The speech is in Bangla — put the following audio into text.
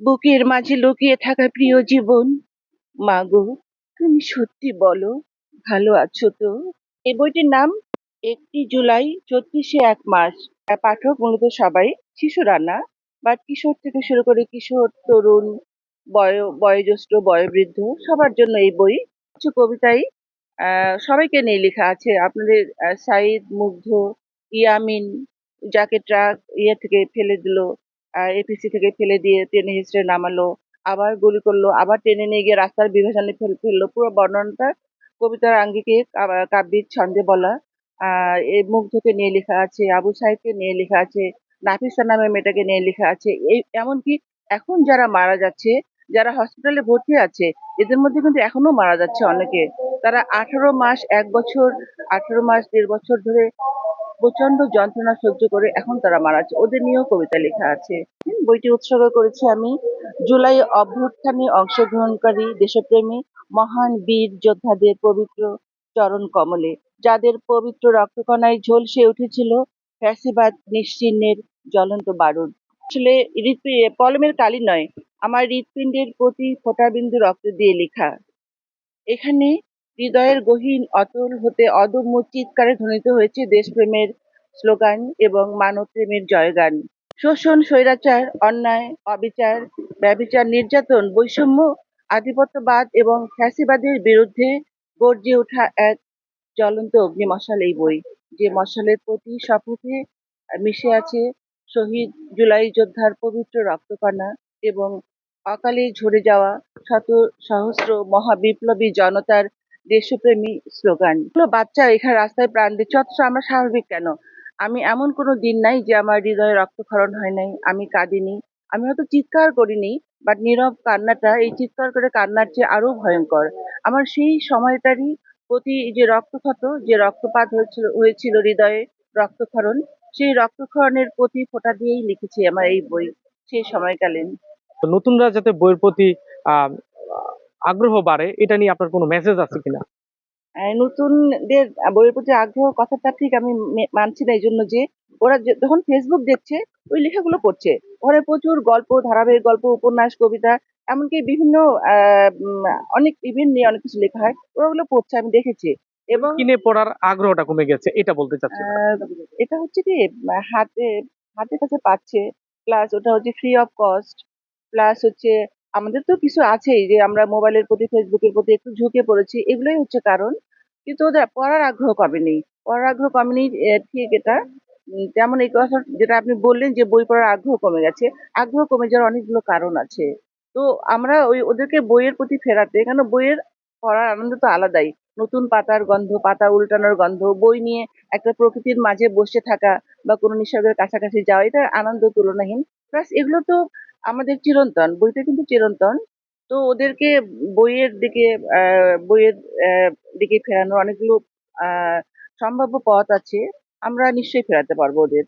বুকের মাঝে লুকিয়ে থাকা প্রিয় জীবন, মাগো তুমি সত্যি বলো, ভালো আছো তো? এই বইটির নাম ১ জুলাই ৩৬-এ ১ মাস। পাঠক মূলত সবাই শিশুরা না, বাট কিশোর থেকে শুরু করে কিশোর, তরুণ, বয়োজ্যেষ্ঠ, বয়োবৃদ্ধ সবার জন্য এই বই। কিছু কবিতাই সবাইকে নিয়ে লেখা আছে। আপনাদের সাঈদ, মুগ্ধ, ইয়ামিন, যাকে ট্রাক থেকে ফেলে দিল, এপিসি থেকে ফেলে দিয়ে টেনে হিঁচড়ে নামালো, আবার গুলি করলো, আবার টেনে নিয়ে গিয়ে রাস্তার বিভাজনে ফেললো, পুরো বর্ণনাটা কবিতার আঙ্গিকে কাব্যিক ছন্দে বলা। এই মুগ্ধকে নিয়ে লেখা আছে, আবু সাইদকে নিয়ে লেখা আছে, নাফিসা নামের মেয়েটাকে নিয়ে লেখা আছে। এই এমনকি এখন যারা মারা যাচ্ছে, যারা হসপিটালে ভর্তি আছে, এদের মধ্যে কিন্তু এখনো মারা যাচ্ছে অনেকে। তারা 18 মাস, 1 বছর, 18 মাস, 1.5 বছর ধরে প্রচন্ড যন্ত্রণা সহ্য করে এখন তারা মারা যাচ্ছে। ওদের নিয়েও কবিতা লেখা আছে। বইটি উৎসর্গ করেছি আমি জুলাই অভ্যুত্থানে অংশগ্রহণকারী দেশপ্রেমী মহান বীর যোদ্ধাদের পবিত্র চরণ কমলে, যাদের পবিত্র রক্তকণায় ঝলসে উঠেছিল ফ্যাসিবাদ নিশ্চিহ্নের জ্বলন্ত বারুদ। আসলে কলমের কালি নয়, আমার হৃৎপিণ্ডের প্রতি ফোঁটা বিন্দু রক্ত দিয়ে লেখা। এখানে হৃদয়ের গহীন অতল হতে অদম্য চিৎকারে ধ্বনিত হয়েছে দেশপ্রেমের স্লোগান এবং মানবপ্রেমের জয়গান। শোষণ, স্বৈরাচার, অন্যায়, অবিচার, ব্যভিচার, নির্যাতন, বৈষম্য, আধিপত্যবাদ এবং ফ্যাসিবাদের বিরুদ্ধে গর্জে ওঠা এক জ্বলন্ত অগ্নিমশাল এই বই। যে মশালের প্রতি শপথে মিশে আছে শহীদ জুলাই যোদ্ধার পবিত্র রক্তকণা এবং অকালে ঝরে যাওয়া শত সহস্র মহাবিপ্লবী জনতার দেশপ্রেমী স্লোগান। এগুলো বাচ্চা এখানে রাস্তায় প্রাণ দিচ্ছে, অথচ আমরা স্বাভাবিক কেন? আমি এমন কোনো দিন নাই যে আমার হৃদয়ে রক্তক্ষরণ হয় নাই, আমি কাঁদিনি, আমি হয়তো চিৎকার করিনি, বাট নীরব কান্নাটা এই চিৎকার করে কান্নার চেয়ে আরো ভয়ঙ্কর। আমার সেই সময়টারই প্রতি যে রক্তক্ষত, যে রক্তপাত হয়েছিল হৃদয়ে, রক্তক্ষরণ, সেই রক্তক্ষরণের প্রতি ফোঁটা দিয়েই লিখেছি আমার এই বই সেই সময়কালীন। তো নতুনরা যাতে বইয়ের প্রতি আহ আগ্রহ বাড়ে, এটা নিয়ে আপনার কোনো মেসেজ আছে কিনা? নতুনদের বইয়ের প্রতি আগ্রহ কথাটা ঠিক আমি মানছি না, এই জন্য যে ওরা যখন ফেসবুক দেখছে ওই লেখাগুলো পড়ছে, ওখানে প্রচুর গল্প, ধারাবাহিক গল্প, উপন্যাস, কবিতা, এমনকি বিভিন্ন অনেক ইভেন্ট নিয়ে অনেক কিছু লেখা হয়, ওরা ওগুলো পড়ছে আমি দেখেছি। এবং কিনে পড়ার আগ্রহটা কমে গেছে, এটা বলতে চাচ্ছেন? এটা হচ্ছে কি, হাতে হাতের কাছে পাচ্ছে, প্লাস ওটা হচ্ছে ফ্রি অফ কস্ট, প্লাস হচ্ছে আমাদের তো কিছু আছেই যে আমরা মোবাইলের প্রতি, ফেসবুকের প্রতি একটু ঝুঁকে পড়েছি, এগুলোই হচ্ছে কারণ। কিন্তু ওদের পড়ার আগ্রহ কমেনি, পড়ার আগ্রহ কমেনি, ঠিক এটা। যেমন এই কথা যেটা আপনি বললেন যে বই পড়ার আগ্রহ কমে গেছে, আগ্রহ কমে যাওয়ার অনেকগুলো কারণ আছে। তো আমরা ওদেরকে বইয়ের প্রতি ফেরাতে, কেন বইয়ের পড়ার আনন্দ তো আলাদাই। নতুন পাতার গন্ধ, পাতা উল্টানোর গন্ধ, বই নিয়ে একটা প্রকৃতির মাঝে বসে থাকা বা কোনো নিসর্গের কাছাকাছি যাওয়া, এটার আনন্দ তুলনাহীন। প্লাস এগুলো তো আমাদের চিরন্তন, বইটা কিন্তু চিরন্তন। তো ওদেরকে বইয়ের দিকে বইয়ের দিকে ফেরানোর অনেকগুলো আহ সম্ভাব্য পথ আছে, আমরা নিশ্চয়ই ফেরাতে পারবো ওদের।